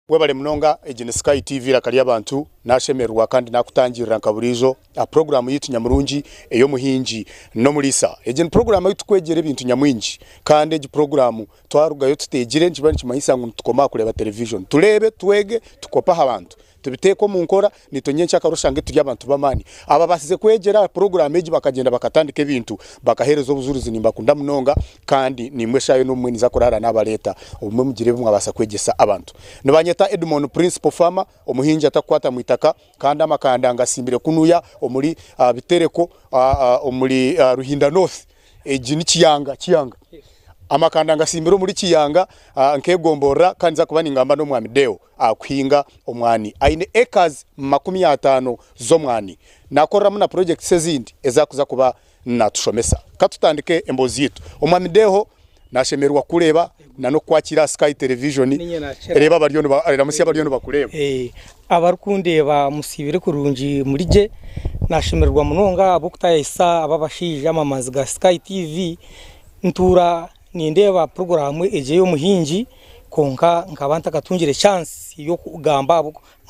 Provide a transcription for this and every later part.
Webale mnonga ejine Sky TV rakali abantu nashemerwa kandi nakutangirira nkaburizo a program yitu nyamurungi eyo muhinji no mulisa ejine program yitu kwegera ibintu nyamwinji kandi eji program twarugayo tutegire njibani kimahisa ngo tukoma kureba television turebe twege tukopa abantu tubiteko mu nkora nitonyencha karushange tujya abantu bamani aba basize kwegera program eji bakagenda bakatandika ibintu bakaherezo buzuruzi nimba kunda mnonga kandi nimwe shayo no mwini zakorara n'abaleta umwe mugire bumwe abasa kwegesa abantu nibanyeta Edmond Principal Farmer umuhinja atakwata mwitaka kandi amakanda ngasimbire kunuya omuri bitereko omuri Ruhinda North eji ni kiyanga amakanda ngasimbiro muri kiyanga nkegombora kandi za kubani ngamba no mwamideo akwinga omwani aine acres 50 zo mwani nakora muna project sezindi ezakuza kuba natushomesa katutandike embozi yitu omwamideho nashemerwa kureba nano kwakira Sky Television reba baryono aramusiya baryono bakureba abarukundeba musibire kurungi muri je nashemerwa munonga abukutayisa ababashije amamazi ga Sky TV ntura nindeba program eje yo muhinji konka nkabanta katungire chance yo kugamba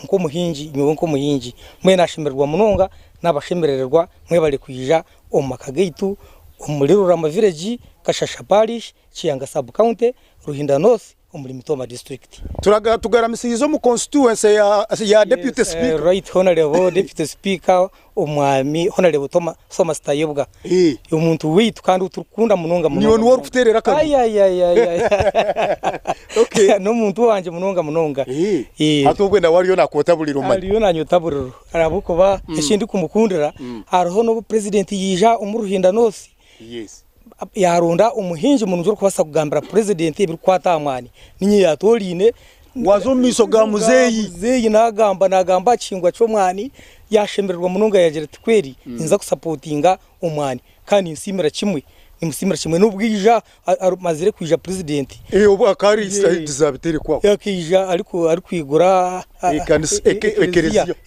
nko muhinji nyo nko muhinji mwe nashemerwa munonga nabashemererwa mwe bali kwija omakageitu omulirura ma village Kashasha Parish Kiyanga sub county Ruhinda North omuri Mitoma district tugaramisizo mu constituency ya deputy speaker right honorable deputy speaker omwami honorable Thomas Tayebwa umuntu witu kandi utukunda munonga niyo nuwo rufuterera kandi okay no muntu wanje munonga atubwe na wariyo nakota buri rumani ariyo nanyota buri arabuko ba ishindi kumukundira hariho no president yija umuruhinda North yes yarunda umuhinji mununjuru njuru kubasa kugambira president ibirkwata amwani ninye yatoline wazo miso ga muzeyi nagamba kingwa cyo mwani yashemererwa mununga yagira tikweri inza kusupportinga umwani kandi insimira kimwe nubwija mazire kwija president ubu akari disabitere kwa yakija ari kwigura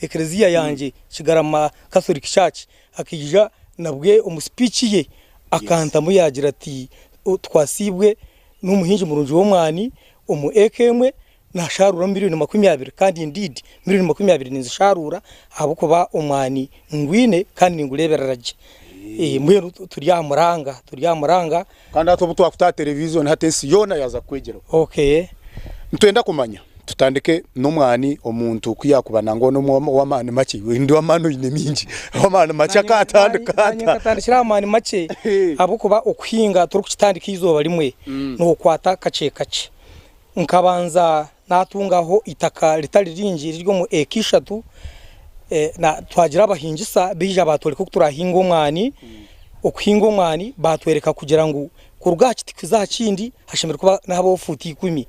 eklezia yanje Kigarama Catholic Church akija nabwe umuspichi ye akanta muyagira ati twasibwe n'umuhinji murunji wo mwani umu ekemwe nasharura 2020 kandi indeed 2020 nizisharura abuko umwani ngwine kandi ningureberaraje mwe turyamuranga kandi atobuto akuta television hatensi yona yaza kwegera okay ntwenda kumanya tutandike n'umwani omuntu kuyakubana ngo no wamani make ndi wamano ine minji wamani make katandikira amani make abuko okhinga turi kutandika izoba rimwe no kwata kace nkabanza natungaho itaka litari rinjiri ryo mu ekishatu na twagira abahingisa bija batore ko turahinga umwani okhinga umwani batwereka kugira ngo kurugaki tikizakindi hashimira kuba nabo futi 10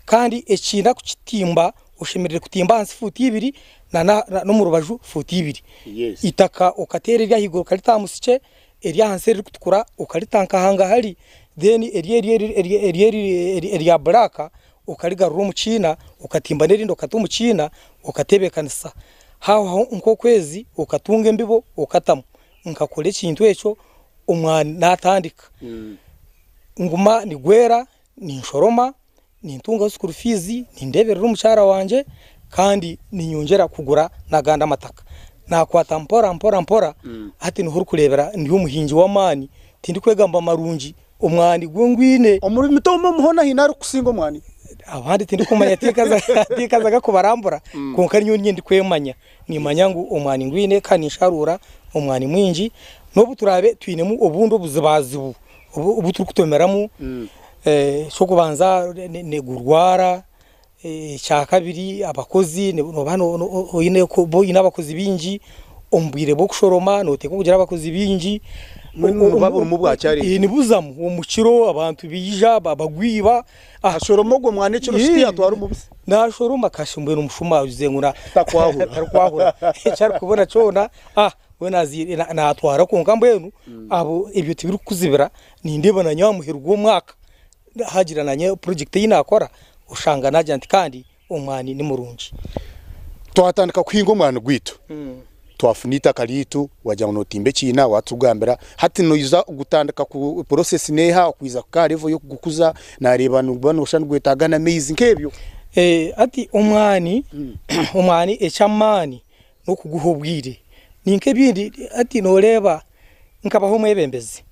kandi ekinda kukitimba ushemerere kutimba hansi futi 2 no mu rubaju futi 2 yes. Itaka okatere rya higoro kalitamusike erya hansi riri kutukura okalitanka hanga hari then erya braka okaligarura mu China okatimba nerindo katumu China okatebekanisa haho nko kwezi okatunga embibo okatamu nkakole kintu echo umwana natandika nguma ni gwera ni nshoroma nintunga school fees nindeberera umushara wanje kandi ninyongera kugura naganda amataka nakwata mpora ati nuhuru kurebera ndi umuhinji w'amani tindi kwegamba marungi umwani gwongwine omuri Mitoma muhona hinari kusinga umwani abandi tindi kumanya tikaza kubarambura konka nyo ndi kwemanya nimanya ngo umwani ngwine kandi nsharura umwani mwinji no buturabe twinemu obundo buzibazibu ubu turi kutomeramu cyo kubanza negurwara cya kabiri abakozi no bano oyine ko boyina abakozi binji ombwire bo kushoroma no teko kugira abakozi binji babura mu bwacyari nibuzamu uwo mukiro abantu bija babagwiba ashoromo gwo mwane cyo rushiti atwara umubisi nashoroma kashimwe n'umushuma uzengura takwahura cyari kubona cyona we natwara ku ngambo yenu abo ibyo tibiri kuzibira nindebana nyamuhirwa umwaka hagirananye project yinakora ushanga najyanti kandi umwani ni murunji twatandika kwinga umwana gwitu twafunita kalitu wajya no timbe kina watugambira hati no iza gutandika ku process neha kwiza ka level yo kugukuza nareba n'ubano ushanwe gwetagana amazing nkebyo ati umwani umwani echamani no kuguhobwire ninke bindi ati noreba nkabaho mwebembezi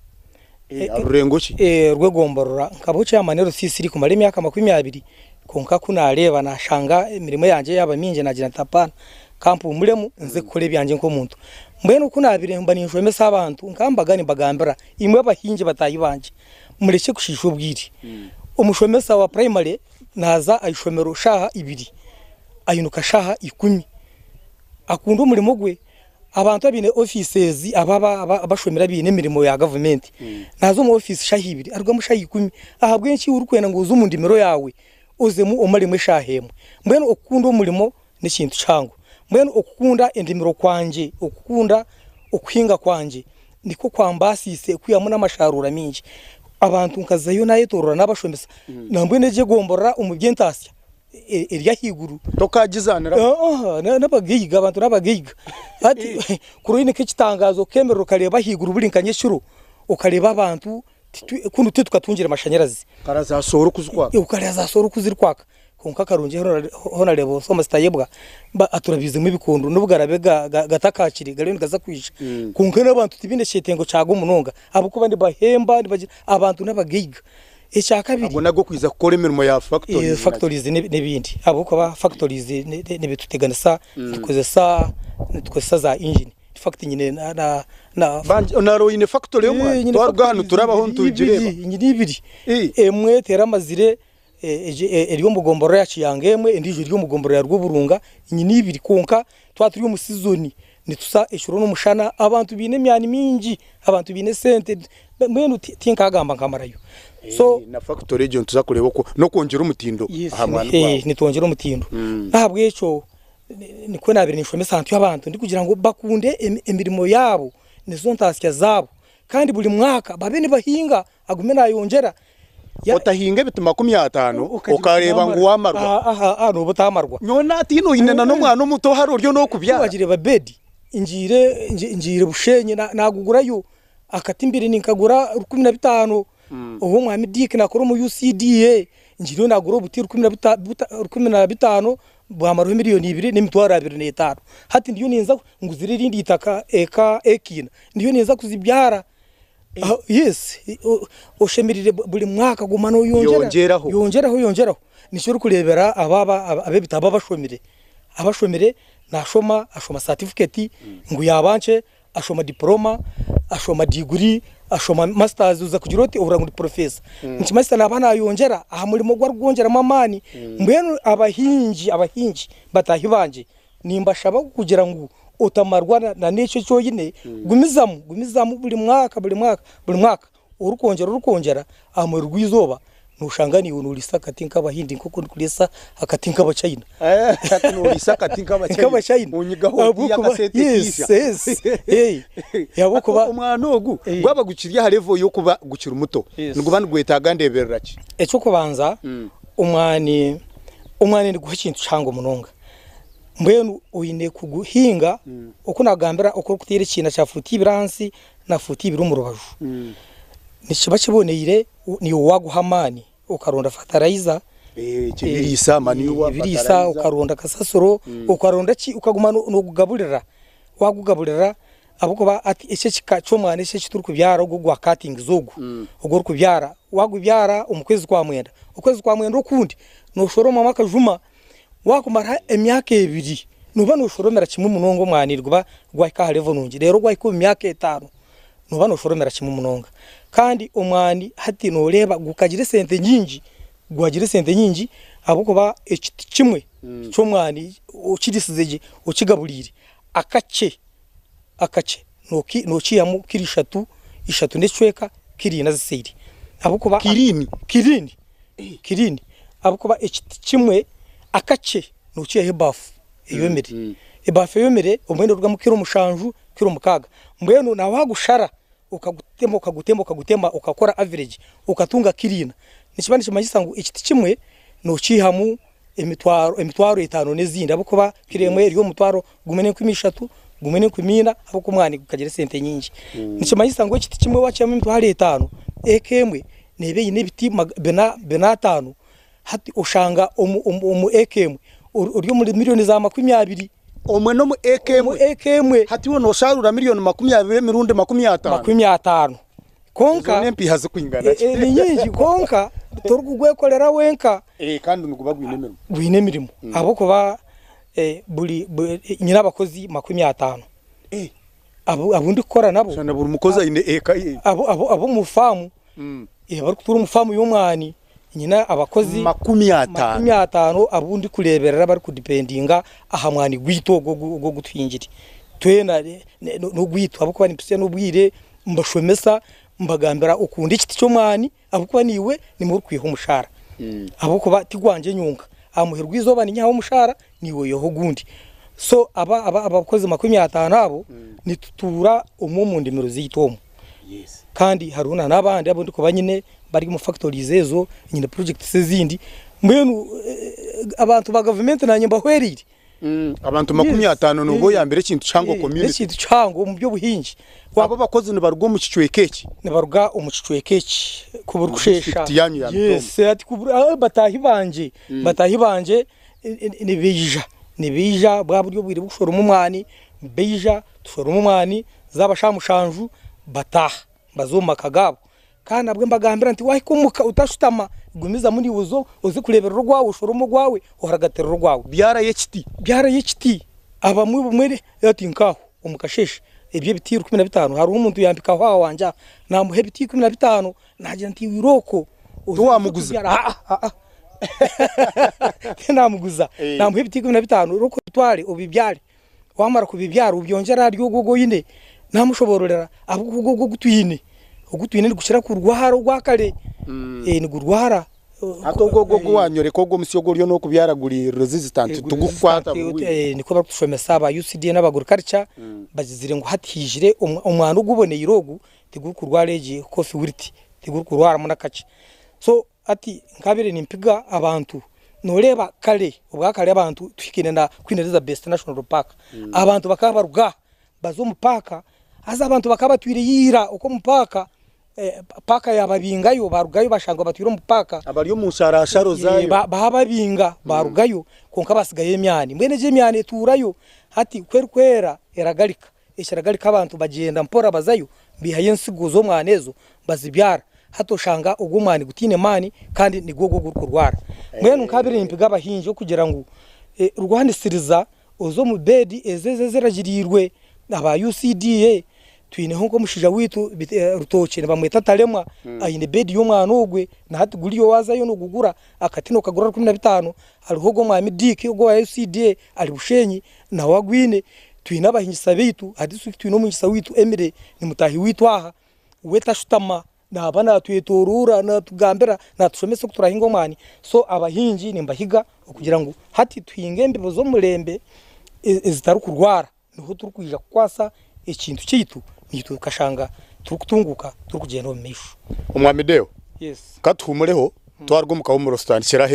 rurengoki rwegomborora nkabaho cyamanero sisiri ku maremi aka 20 konka kunareba nashanga imirimo yanje yaba minje nagira ntapana kampu muremu nze kore byanje nko muntu mbene kunabire mba ninjwemesa abantu nkambagani bagambira imwe bahinje batayibanje mureke kushisha ubwiri umushomesa wa primary naza ayishomero shaha 2 ayinuka shaha 10 akunda umurimo gwe abantu abine offices abashomera bine mirimo ya government nazo mu office shaha 2 arwa mu shaha 10 ahabwe nki urukwena ngo uzumu ndimero yawe uzemu omarimo shahemwe mbene okukunda umurimo ni kintu cyangu mbene okukunda endimiro kwanje okukunda okuhinga kwanje niko kwambasise kuyamo n'amasharura minji abantu nkazayo naye torora nabashomesa nambwe neje gomborra umubyentasya erya higuru tokagizanira nabagiga abantu nabagiga ati kuruine kitangazo kemero kareba higuru bulinkanye shuru ukareba abantu kundu tukatungira amashanyarazi karaza soro kuzikwaka ukaraza soro kuzirkwaka konka karunje hona lebo soma stayebwa aturabize mu bikondo n'ubugarabe gatakakiri garene gaza kwisha konka n'abantu tibinde shetengo cago munonga abuko bandi bahemba abantu n'abagiga ecyakabiri abo nago kwiza gukora imirimo ya factories n'ibindi abuko ba factories n'ibituteganisa dukozesa za engine factory nyine na roine factory yo twarugano turabaho ntugireba nyibiri emwe teramazire eriyo mugomboro yacu yangemwe endije eriyo mugomboro ya rw'uburunga nyinibiri konka twaturiyo mu season nitusa eshuro n'umushana abantu bine myani mingi abantu bine sente mwenu tinkagamba nkamarayo so na factory region tuzakureba ko no kongera umutindo ahamwana nitongera umutindo nahabwe eco niko nabiri nishomesa abantu y'abantu ndi kugira ngo bakunde emirimo yabo nizo ntasya zabo kandi buri mwaka babene bahinga agume nayongera otahinga bituma 50 ukareba ngo wamarwa no butamarwa nyona ati no inena no mwana umuto hari uryo no kubyara bagire babedi injire bushenye nagugurayo akatimbire ninkagura 15 ubu mwami dik nakoro mu UCDA njiro nagura buti 15 bwamaro miliyoni 2 n'imitwara 25 hati ndiyo ninza nguzire rindi itaka ekina ndiyo ninza kuzibyara yes oshemirire buri mwaka gumano yongeraho nishuru kurebera abebita abashomire nashoma ashoma certificate ngo yabanje ashoma diploma ashoma degree ashoma masters uza kugira uti ubura ngo professor nchimasta nabana yongera aha murimo gwa rwongera mamani mbeno abahinji batahibanje nimba shaba kugira ngo utamarwa na neco cyoyine gumizamu buri mwaka urukongera amwe rwizoba nushangani unulisa katinka bahindi nkoko kulisa akatinka bachina katinulisa katinka bachina unyigaho ya kasete yes yaboko ba umwanogu gwaba gukirya harevo yo kuba gukira umuto ngubana gwetaga ndebereraki eco kubanza umwani ni guhakintu cango munonga mbenu uyine kuguhinga uko nagambira uko kutira ikintu cya futi biransi na futi biru mu rubaju nikiba kiboneyire ni waguhamani ukaronda fertilizer birisa maniwa birisa ukaronda kasasoro ukaronda ki ukaguma no kugaburira wagugaburira abuko ba ati ese kikaco mwana ese kituru kubyara ugwa cutting zogu ugor kubyara wagubyara umukwezi kwa mwenda ukwezi kwa mwenda ukundi no shoroma makajuma wakumara emyaka 2 nuba no shoromera kimwe munongo mwanirwa gwa ka level nungi rero gwa ku myaka 5 nuba no shoromera kimwe munonga kandi umwani hati no reba gukagire sente nyingi gwagire sente nyingi abuko ba ekiti kimwe cyo mwani ukirisizeje ukigaburire akace no kiyamu kirishatu ndecweka kiri na zisiri abuko ba kirini abuko ba ekiti kimwe akace nuciye hebafu eyomere ebafu eyomere umwendo rwa mukiro mushanju kiro mukaga mbweno na wagushara ukagutemba ukakora average ukatunga kirina nikibandi kimanyisa ngo ikiti kimwe nucihamu emitwaro 5 nezindi abuko ba kiremwe ryo mutwaro gumene kwimishatu gumene kwimina abuko mwani kugire sente nyingi nikimanyisa ngo ikiti kimwe wacyamo emitwaro 5 ekemwe nebe yine biti bena 5 hati ushanga umu AKM uri muri miliyoni za 20 omwe no mu AKM hati wono sharura miliyoni 20 mirundi 50 konka nempi haze kwingana ni nyinji konka turugwekorera wenka kandi nukuba gwine mirimo abo kuba buri nyina abakozi 50 abundi gukora nabo sana buri mukozi ine abo mu famu bari kutura mu famu y'umwani nyina abakozi 50 abundi kureberera bari kudependinga aha mwani gwito go gutwinjiri twena no gwito abo kuba nipse no bwire mbashomesa mbagambira ukunda ikiti cyo mwani abo kuba niwe ni muri kwiho umushara abo kuba tigwanje nyunga amuherwa izoba ni nyaho umushara niwe yoho gundi so abakozi 50 abo nitutura mu ndimiro z'itomo kandi haruna nabandi abo ndiko banyine bari mu factories ezo nyine projects zindi mbenu abantu ba government nanye mbahwerire abantu 50 nubo ya mbere kintu chango community kintu chango mu byo buhinji abo bakozi ni barugo mu kicwe keki ni baruga umucicwe keki kuburushesha yes ati kubura batahi banje ni bija bwa buryo bwire bushora umwani beija tushora umwani zabashamushanju bataha bazoma kagabo kana bwe mbagambira nti wahi kumuka utashutama gumiza muri uzo uzi kurebera rugwawe ushoromo gwawe uharagatera rugwawe byara yekiti aba mwere yati nkaho umukasheshe ibyo biti 15 hari umuntu yambika aho wanja namuhe biti 15 nagira nti wiroko wamuguza namuguza namuhe biti 15 roko tware ubibyare wamara kubibyara ubyongera ryo gogo yine namushobororera abugo gutwine ugutwine gushira ku rwahara rwakare ni gurwara atogoggo wanyore kogo musyogo ryo no kubyaraguri resistant tugukwata niko barushomesa aba UCD n'abagriculture bazizire ngo hatijire umwana uguboneye irogu tigukurwareje coffee wiriti tigukurwara munakace so ati nkabire nimpiga abantu noreba kare ubwakare abantu twikine na Queen Elizabeth National Park abantu bakabaruga bazo mupaka aza abantu bakabatwire yira uko mupaka paka yababingayo barugayo bashanga batwire mupaka abariyo mu sharasharo zayo bahababinga barugayo konka basigaye emyani mwene je emyani turayo hati kwerkwera eragalika isharagalika abantu bagenda mpora bazayo bihaye nsiguzo mwanezo bazibyara hatoshanga ugumani gutine mani kandi ni gogo gurkurwara mwene nkabire nimpiga abahinje kugira ngo rwandisiriza ozo mu bedi ezeze zeragirirwe aba UCDA twine honko mushija witu rutoke bamweta talemwa ayine bedi y'umwana ogwe na hati guriyo wazayo no gugura akatino kagura 15 alihogo mwami diki go wa UCDA ali bushenyi na wagwine twine abahinjisa bitu hadisu twine umunyisa witu Emire ni mutahi witu aha weta shutama na abana tuyetorura na tugambera na tushomese kuturahingo mwani so abahinji nimbahiga kugira ngo hati twingembe bozo murembe ezitaru kurwara niho turukwijja kwasa ikintu kitu nitu kashanga turukutunguka turukugenda mu mishu umwami Deo yes katumureho twarwo mukawo mu restaurant kira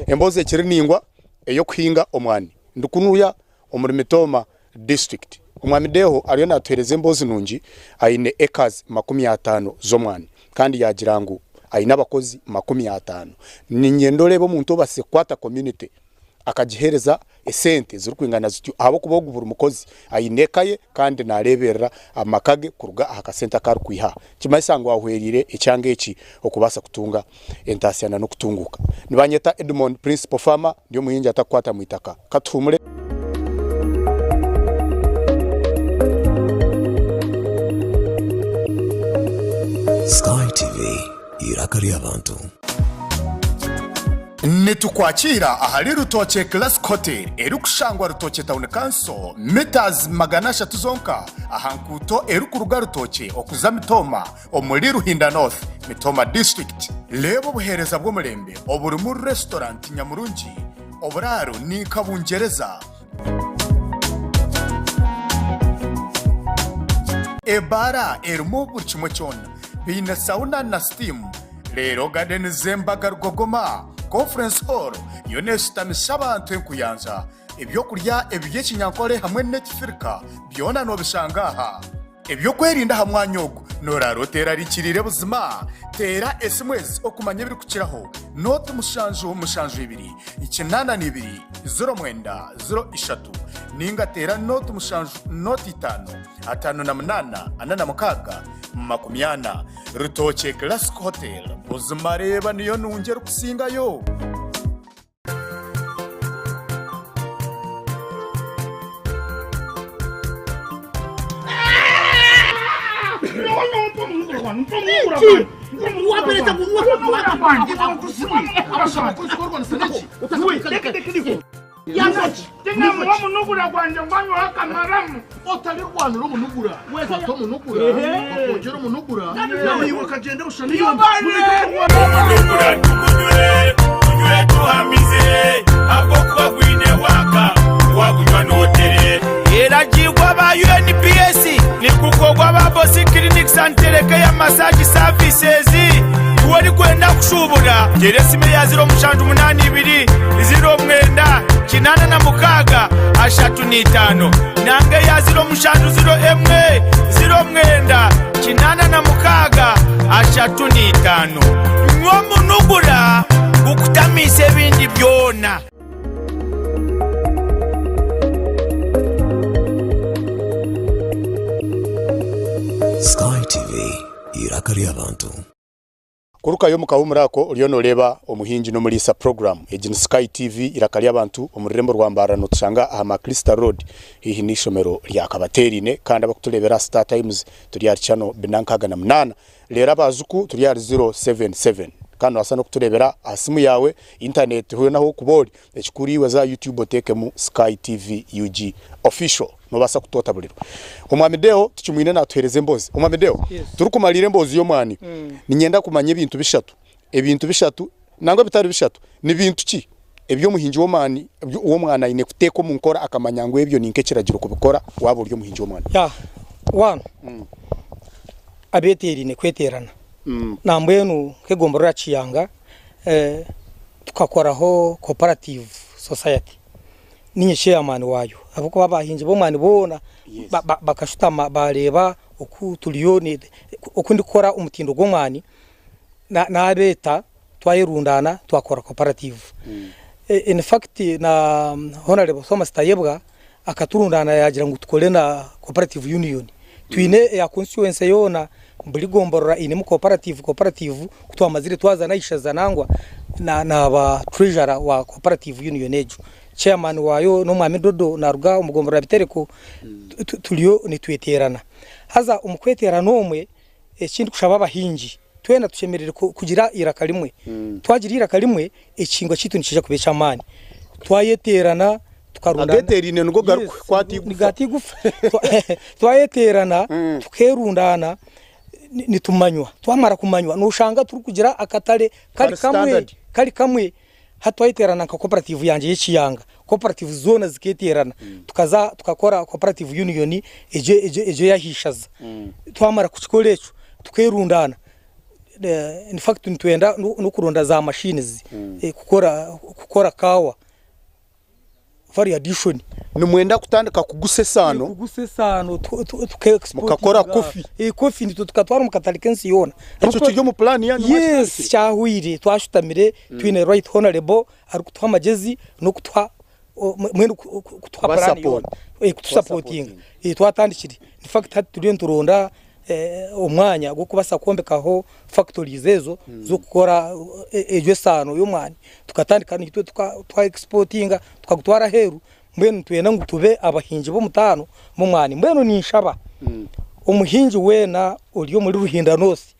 emboze kiri ningwa eyo kuhinga omwani ndukunuya omurimitoma district umwami Deo ariyo natuhereze embozi nungi aine acres 50 zo mwani kandi yagirangu aina abakozi 50 ni ngendorebo muntu base kwata community akagihereza esente zirukwingana zityo abo kubogubura umukozi ayinekaye kandi nareberera amakage kuruga akasenta kar kwiha kimayisango ahwerire icyange eki okubasa kutunga entasiana no kutunguka nibanyeta Edmond Principal Farmer ndio muhinja atakwata mwitaka katumure Sky TV irakari abantu Netukwakira ahari rutoke Classic Hotel erukushangwa rutoke Town Council meters 300 zonka ahankuto erukuruga rutoke okuza Mitoma omuri Ruhinda North Mitoma District lebo buhereza bwo murembe oburi mu restaurant Nyamurungi oburaro ni kabungereza ebara ermo burchimo cyona bina sauna na steam rero garden zembaga rugogoma conference hall yonesitamisha abantu enkuyanza ibyo kurya ebiye kinyankore hamwe n'ekifirika byona no bishangaha ebyo kwerinda hamwanyogo norarotera rikirire buzima tera SMS okumanya biri kukiraho note mushanju ibiri ikinana nibiri 0903 ninga tera note mushanju note 5 anana mukaga makumyana Rutoche Classic Hotel buzima reba niyo nungera kusingayo. Clinics and Telecare Massage Services. Wari kwenda kushubura geresime ya 082 0 kinana na mukaga ashatu nitano nange ya 0 0 kinana na mukaga ashatu nitano nwo munugura gukutamise bindi byona. Sky TV irakari abantu kuruka yo mukawumurako uriyo noreba omuhinji no muri sa program ejin Sky TV irakari abantu omurembo rwambara no tushanga aha Crystal Road hihi nishomero lya Kabaterine kandi abakuturebera Star Times turi ari channel binankaga na 8 lera bazuku turi ari 077 kandi wasano kuturebera asimu yawe internet huyo naho kubori ekikuriwe za YouTube otekemu Sky TV UG official mubasa kutotabuliro umwamideo tukimwine natuhereze mbozi umwamideo turukumalire mbozi yo mwani ninyenda kumanya ebintu bishatu nangwa bitari bishatu ni bintu ki ebyo muhinji wo mani uwo mwana ine kuteko munkora akamanya ngo ebyo ninke kiragiro kubikora wabo uryo muhinji wo mwana ya one abeteri ne kweterana nambwenu kegomborora ciyanga tukakoraho cooperative society ninye chairman wayo abuko babahinje bo mwana bona bakashutama bareba okutuliyone okundikora umutindo gomwani na beta twayirundana twakora cooperative in fact na honorable Thomas Tayebwa akaturundana yagira ngo tukole na cooperative union twine ya constituency yona mbuli gomborora ine mu cooperative kutwamazire twazana ishaza nangwa na ba treasurer wa cooperative union ejo chairman wayo no mwami dodo naruga umugomborora bitereko tuliyo nitweterana haza umukweterana omwe ekindi kushaba abahinji twena tucemerere kugira irakalimwe twagira irakalimwe ekingo kitu nikije kubecha amani twayeterana tukarunda abeterine ngo garuka kwati gufa twayeterana tukerundana nitumanywa twamara kumanywa nushanga turi kugira akatare kali kamwe hatwayiterana nka cooperative yanje y'Ikiyanga cooperative zone ziketerana tukakora cooperative union eje yahishaza twamara kukikolecho tukerundana in fact ntwenda no kurunda za machines kukora kawa vari addition numwenda kutandika kugusesano mukakora coffee nito tukatwara mukatalikensi yona echo tujyo mu plan yanyu yes cyahwire twashutamire twine right honorable ari kutwa magezi no kutwa mwendo kutwa plan yona kutusupporting twatandikire in fact haturiyo nturonda umwanya go kubasa kombekaho factories ezo zo gukora ejo sano yo mwani tukatandika nitwe twa exportinga tukagutwara heru mbeno twena ngutube abahinji bo mutano mu mwani mbeno ninshaba umuhinji wena uriyo muri ruhindanosi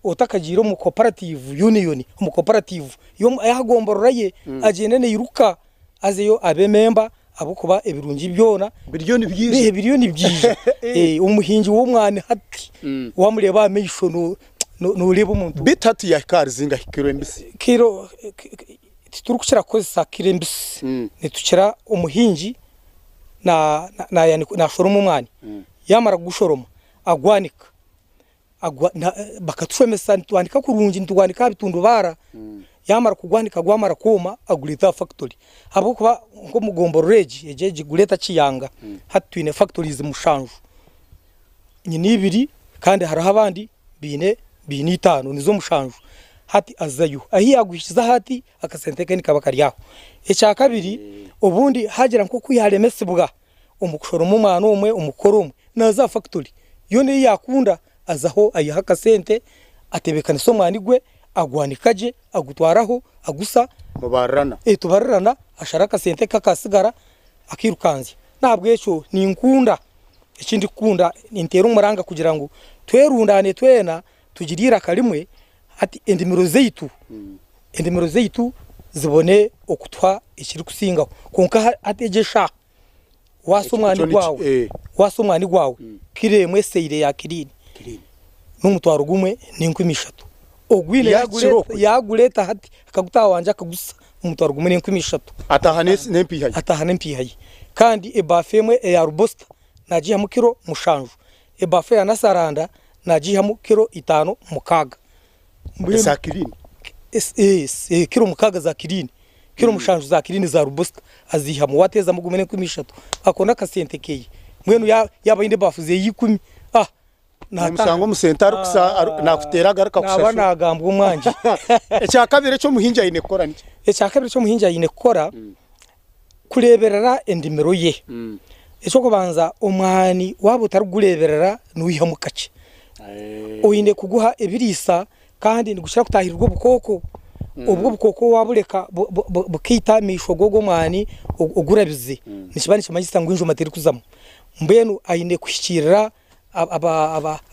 utakagiro mu cooperative union mu cooperative yo yagomborraye agenene yiruka azeyo abe member abukuba ebirungi byona biriyoni byije umuhinji wo mwana hati wamureba amisho no ureba umuntu bitatu ya kar zinga kiro turukira kozesa kirembisi nitukira umuhinji na shoroma umwani yamara gushoroma agwanika bakatushemesa ntwandika kurungi ntwandika bitundubara yamara kugwanika gwamara kuma agulita factory habo kuba ngo mugombo reji ejeje guleta Kiyanga hatwine factories mushanju nyine ibiri kandi haraho abandi bine itanu nizo mushanju hati azayo ahi yagwishiza hati akasente ke nikaba kariyaho ecya kabiri ubundi hagera nko kuyaremesibwa umukushoro mu mwana umwe umukoro umwe naza factory yo ne yakunda azaho ayiha kasente atebekana so mwani gwe agwanikaje agutwaraho agusa mubarana tubarana asharaka sente kakasigara akirukanze ntabwo echo ni nkunda ikindi kunda intero umuranga kugira ngo twerundane twena tugirira kalimwe ati endimiro zeitu zibone okutwa ikiri kusingaho konka ategesha wasomwani gwawe kiremwe seire ya kirini n'umutwaro gumwe n'inkwimishatu ogwile yaguleta hati akaguta wanje akagusa umutwaro gumwe n'inkwimishatu atahane mpihayi kandi ebafemwe ya rubosta najiha mukiro mushanju ebafe ya nasaranda najiha mukiro 5 mukaga za kirini kiro mukaga za kirini kiro mushanju za kirini za rubosta aziha mu wateza mugumene n'inkwimishatu akona kasente keye mwenu yaba inde bafuze yikumi namusango musentaro kusa nakutera garaka kushashu nabagambwa umwanje ecya kabiri cyo muhinja inekora niki ecya kabiri cyo muhinja inekora kureberera endimero ye ecyo kubanza umwani wabo tarugureberera nuyiha mukace oyinde kuguha ebirisa kandi nigushira kutahirwa bukoko ubwo bukoko wabuleka bukita misho gogo mwani ogurabize nishibani cyamagisa ngwinjo materi kuzamo mbenu ayinde kushikirira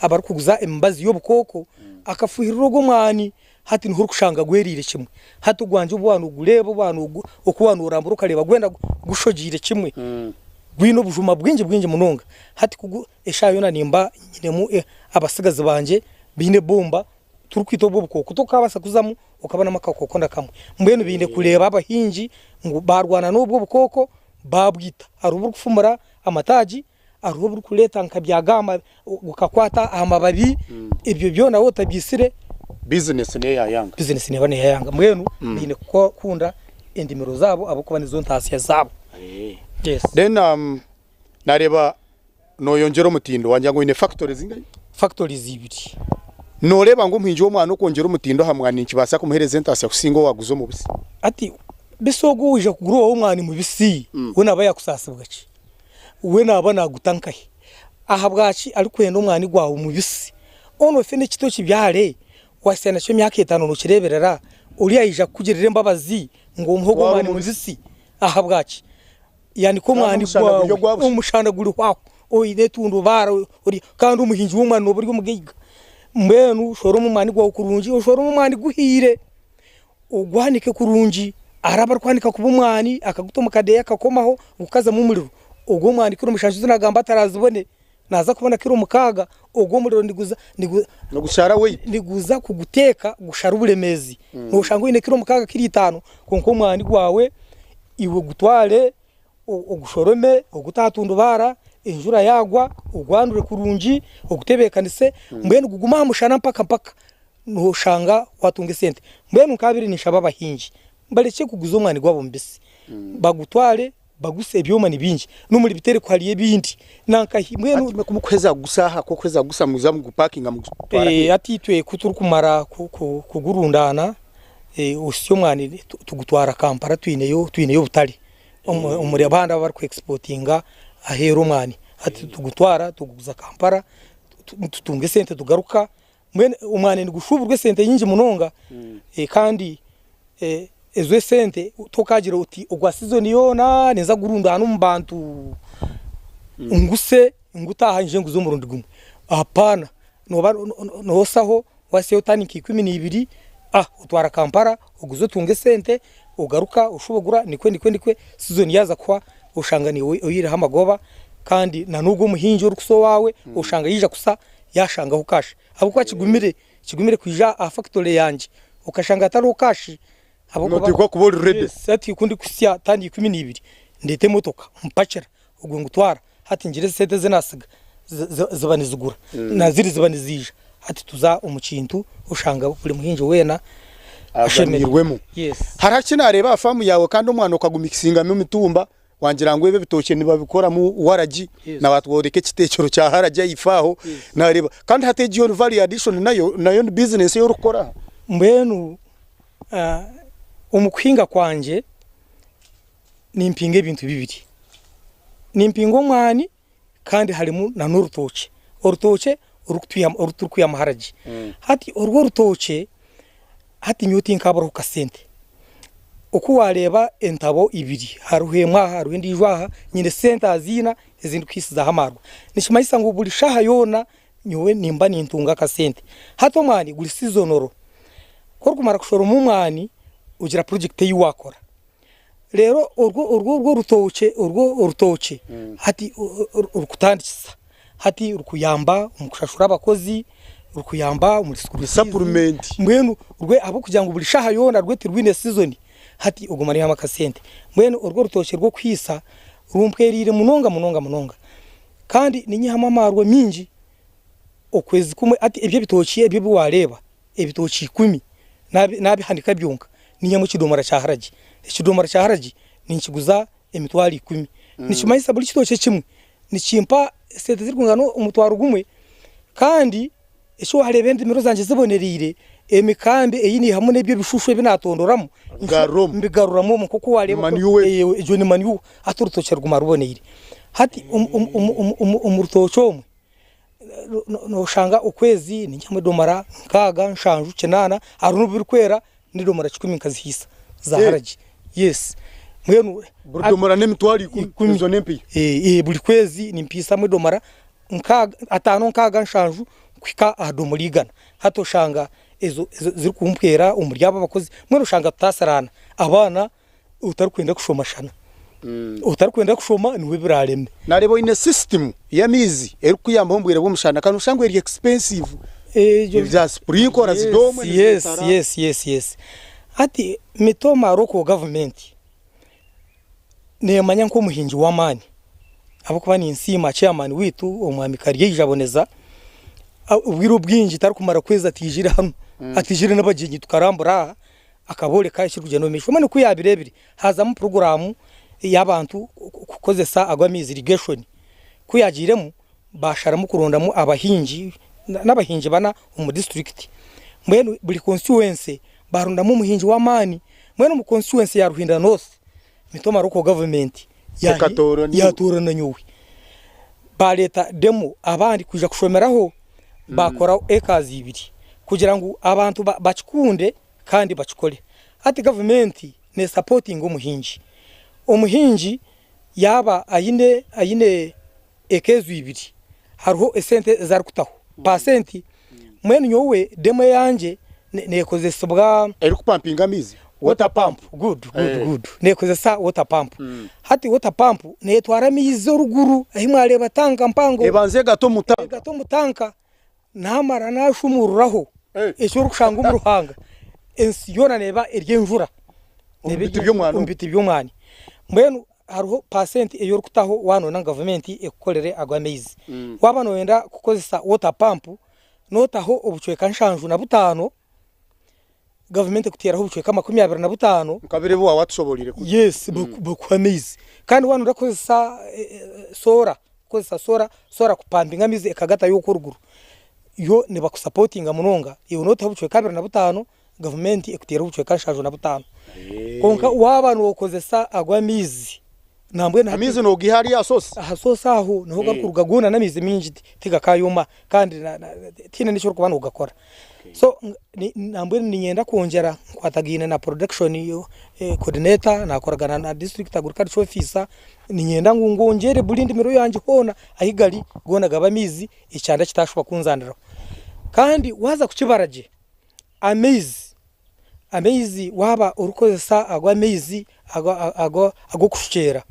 abari kuguza embazi y'obukoko akafuhirira go mwani hati nhuru kushanga gwerire kimwe hati gwanje ubwana ugureba ubwana okubana urambura ukareba gwenda gushogire kimwe gwino bujuma bwinje munonga hati kugu eshayo na nimba nyinemu abasigazi banje bine bomba turukwito bobukoko tokabasa kuzamu ukabana makakoko ndakamwe mbene bine kureba abahinji ngo barwana n'ubwo bukoko babwita arubura kufumura amataji arubura kuleta nkabyagama ukakwata amababi ibyo byo nawo utabyisire business ne bane yayanga mwenu bine kunda endimiro zabo abo kubana izo ntasiya zabo yes then nareba noyongero mutindo wanja ngo ine factories ibiri noreba ngo mpinje umwana ukongera umutindo hamwana ikibasa kumuhereza ntasiya kusingo waguzo mu bisi ati bisogo uje kugura wo umwana mu bisi we naba yakusasibwa ki we naba nagutankahe aha bwaci ari kwenda umwana igwawe mu bisi ono fene kito kibyare wasena cyo myaka 5 no kireberera uri yayija kugirira imbabazi ngo umhogo umwana mu bisi aha bwaci yani ko umwana igwawe umushanda guri kwaho oyine tundu bara uri kandi umuhinji w'umwana no buri umugiga mbenu shoro mu mwana igwawe kurunji shoro mu mwana guhire ugwanike kurunji araba kwanika kubumwani akagutoma kadeya akakomaho ukaza mu muriro ubwo mwani kiro mushanju nagamba atarazibone naza kubona kiro mukaga ubwo muriro no gushara we niguza kuguteka gushara uburemezi no shango ine kiro mukaga kiri 5 konko mwani gwawe iwe gutware ugushorome ugutatundubara injura yagwa ugwandure kurunji ugutebekanise mbene guguma mushana mpaka no shanga watunge sente mbene kabiri nishaba bahinji bareke kuguza umwani gwabo mbisi bagutware baguse ibyoma nibinji no muri bitere kwariye bindi nankahimwe no kumukweza gusaha ko kweza gusa muza mu guparkinga mu atitwe kuturu kumara kugurundana usyo mwani tugutwara Kampala twineyo butari umuri abanda bari ku exportinga ahero mwani ati tugutwara tuguza Kampala tutunge sente tugaruka mwene umwani ni gushuburwe sente yinji munonga kandi ezo sente tokagira uti ogwasizo niyona neza gurundana umbantu nguse ngutaha nje nguzo murundi gumwe apana no saho wasiyo taniki 12 utwara Kampala uguzo tunge sente ugaruka ushubogura nikwe season yaza kwa ushangani uyire hamagoba kandi na nugo muhinje urukuso wawe ushanga yija kusa yashanga ukashe abo kwa kigumire kwija factory yanje ukashanga atari ukashi Notikwa kubori rede sati kundi kusya tandi 12 ndete motoka mpachera ubwo ngutwara hati ngire sete zinasiga zibanizugura naziri zibanizija hati tuza umucintu ushanga buri muhinje wena ashemerwemo yes harakina areba afamu yawe kandi umwana ukagumikisinga mu mitumba wangira ngo ebe bitoke nibabikora mu waraji na batworeke kitekero cya haraja ifaho nareba kandi hategiye on value addition nayo business yo rukora mbenu umukwinga kwanje nimpinga ibintu bibiri nimpingo mwani kandi harimo na n'urutoke urutoke urutukuya maharaji hati urwo rutoke hati nyuti nkabaro kasente uko wareba entabo ibiri haruhemwa haruhindi jwaha nyine sente azina izindi kwisiza hamarwa nishimayisa ngo buri shaha yona nyowe nimba nintunga kasente hato mwani guri seasonoro ko kumara kushora mu mwani ugira project yiwakora rero urwo rutoke hati urukutandikisa hati urukuyamba umukushashura abakozi urukuyamba umuri supplement mbwenu urwe abo kugira ngo buri shaha yona rwete rwine season hati ugumari hama kasente mbwenu urwo rutoke rwo kwisa rumpwerire munonga kandi ninyihama marwa minji okwezi kumwe ati ibyo bitokiye ibyo biwareba ibitoki 10 nabi handika byunka ninyamo kidomara cya haraji ikidomara cya haraji ninkiguza emitwari 10 nikimayisa buri kitoke kimwe nikimpa sete zirungano umutwaro gumwe kandi esho harebende miro zanje zibonerire emikambe eyini hamwe nebyo bishushwe binatondoramo mbigaruramo mu kuko wareba ejo ni manyu aturutoke rugumara ubonere hati umurutoco no shanga ukwezi ni nyamwe domara nkaga nshanju cenana aruno biri kwera ni domara 10 kazihisa za haraji yes mwenu domara nemitwari kuzo nempi buri kwezi ni mpisa mwe domara nkaga atano nkaga nshanju kwika adomurigana hato shanga ezo ziri kumpwera umuryaba abakozi mwenu shanga tutasarana abana utari kwenda kushomashana utari kwenda kushoma niwe birareme narebo ine system ya mizi eri kuyamba hombwere bumushana kanu shangwe eri expensive bya sprinkler zidomwe yes ati mitoma roko government ne manya nko muhinji wa mani abo kubani insima chairman witu omwami kariye jaboneza ubwiro bwinji tari kumara kweza atijira hano atijira n'abagenyi tukarambura akabole kashiruje no misho mane kuyabirebire haza mu program y'abantu kukozesa agwamizi irrigation kuyagiremo basharamu kurondamo abahinji n'abahinji bana mu district mwene buri constituency barondamo umuhinji wa mani mwene mu constituency ya Ruhinda North mitoma roko government yatorana nyuwe ba leta demo abandi kuja kushomeraho bakora ekazi ibiri kugira ngo abantu bachikunde kandi bachikole ati government ne supporting umuhinji yaba ayine ekezu ibiri hariho esente zarukutaho pasenti mwene nyowe demo yanje nekozesa bwa eri kupampinga mizi water pump good nekozesa water pump hati water pump netwara mizi ruguru ahimware batanga mpango ebanze gato mutanka namara nashumururaho eshuru kushanga mu ruhanga ensiyona neba eryenjura umbiti by'umwana mbenu hariho percent eyo rukutaho wano na government ekokorere agwamezi wabano wenda kukozesa water pump notaho obucweka nshanju na butano government kutiraho obucweka 25 kabire bo watushoborire yes bukwamezi kandi wano ndakozesa sora kupambinga mizi ekagata yoko ruguru yo ne bakusupportinga munonga iyo notaho obucweka 25 government ekutira obucweka nshanju na butano konka wabano okozesa agwamizi nambwe na mizi no gihari asosa aho naho gakuruga guna namizi minji tiga kayuma kandi tine nicho kubana ugakora so nambwe ninyenda kongera kwatagina na production yo coordinator na koragana na district agriculture officer ninyenda ngongere bulindi miro yanje hona ahigali gona gabamizi icyanda kitashuba kunzanira kandi waza kukibaraje amezi waba urukozesa agwamezi ago kushera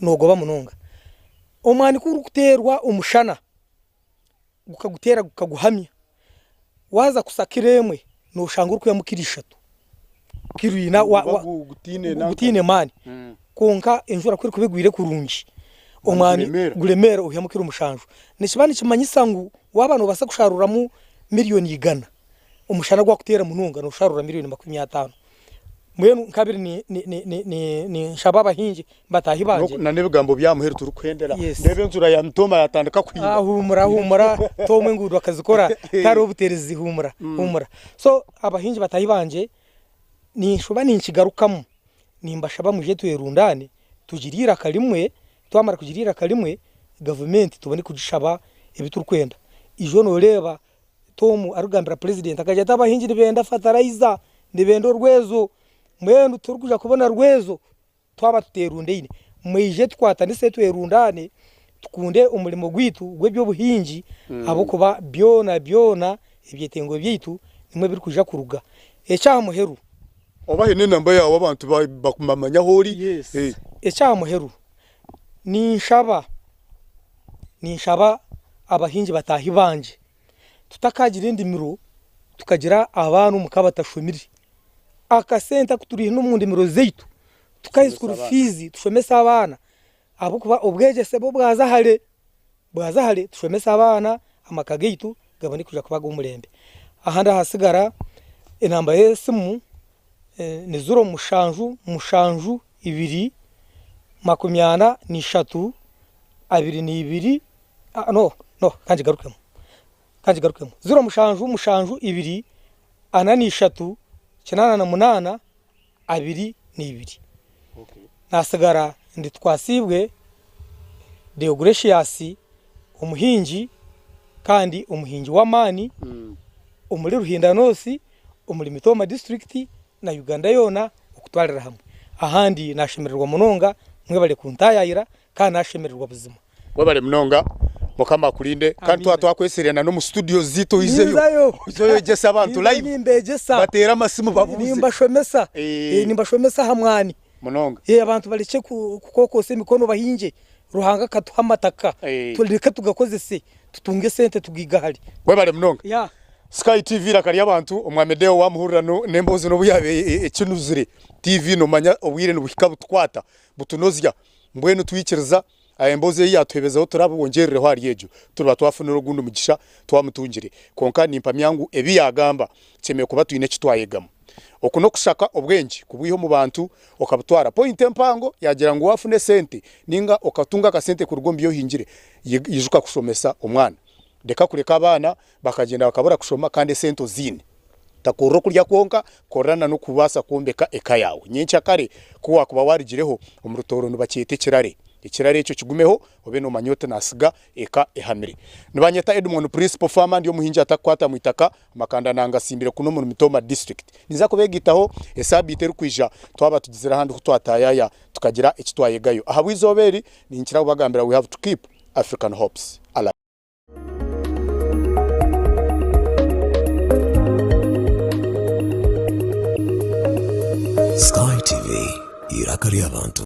nogoba munonga omwani kuri kuterwa umushana gukagutera gukaguhamya waza kusakiremwe no shanguru kuyamukirishatu kirwina gutine mani konka enjura kuri kubigwire kurungi omwani guremera uyamukira umushanju nishibani kimanyisangu wabano basa kusharuramu miliyoni 100 umushana gwa kutera munonga no sharura miliyoni 50 mwenu kabiri ni shababa hinji batahibanje na nebigambo byamuheru turukwendera Yes. ndebe nzura ya mtoma yatandika kwiba humura tomwe nguru akazikora tari obuterezi humura so abahinji batahibanje ni shuba ni nkigarukamo nimbashaba muje tuyerundane tugirira kalimwe twamara kugirira kalimwe government tubone kugishaba ebiturukwenda ijo no reba tomu arugambira president akaje tabahinji nibenda fertilizer nibenda urwezo mwenu turukuja kubona rwezo twaba tuterundene mwije twatanise tuyerundane tukunde umurimo gwitu gwebyo buhinji abo kuba byona ebyetengo byitu nimwe biri kuja kuruga ecyamuheru obahe ne namba yawo abantu bakumamanya hori yes. Ecyamuheru ninshaba abahinji batahibanje tutakagira indimiro tukagira abantu mukabatashumiri akasenta kuturi n'umundi miro zeitu tukayizikuru fizi tushomesa abana abo kuba obwegese bo bwazahare tushomesa abana amakageitu gabani kuja kubaga umurembe ahanda hasigara inamba yesimu ni 0 mushanju 2 makumyana ni 3 abiri ni 2 no kanji garukemo 0 mushanju 2 ana ni 3 kinana na 8 abiri ni 2 okay nasigara ndi twasibwe Deogratius umuhinji kandi umuhinji w'amani umuri Ruhindanosi umuri Mitoma district na Uganda yona okutwarira hamwe ahandi nashemererwa munonga mwe bale kuntayayira kandi nashemererwa buzima wabale munonga mukama kulinde kandi twakweserana no mu studio zito izeyo gesa abantu live nimbegesa batera amasimu bavuze nimbashomesa hamwani munonga abantu baleke kukokose mikono bahinje ruhanga katuhamataka tulireka tugakozese tutunge sente tugigahari wabale munonga Sky TV rakari abantu omwamedeo wa muhurano nembozi no buyabe ekinuzire TV no manya obwire no buhika butwata butunozya mbwenu twikiriza ayemboze yatwebezaho turabongerere hwari yejo tuba twafunira ogundo mugisha twamutungire konka nimpa myangu ebi yagamba cyemeye kuba tuyine kitwayegamo okuno kushaka obwenji kubwiho mu bantu okabutwara point empango yagira ngo wafune sente ninga okatunga ka sente ku rugombi yo hingire yijuka kushomesa omwana deka kureka abana bakagenda bakabura kushoma kandi sento zine takoro kurya konka korana no kubasa kombeka eka yawe nyencha kare kuwa kuba warigireho umurutoro nubakiyete ikirare cyo kigumeho obe no manyota nasiga eka ehamire nibanyeta Edmond Principal Farmer ndiyo muhinja atakwata muitaka makanda nanga simbire kuno mu Mitoma district niza kubegitaho hesabite rukwija twaba tugizira handi kutwatayaya tukagira ekitwayegayo ahabwizoberi ninkira bagambira we have to keep African hopes alive. Sky TV irakari abantu.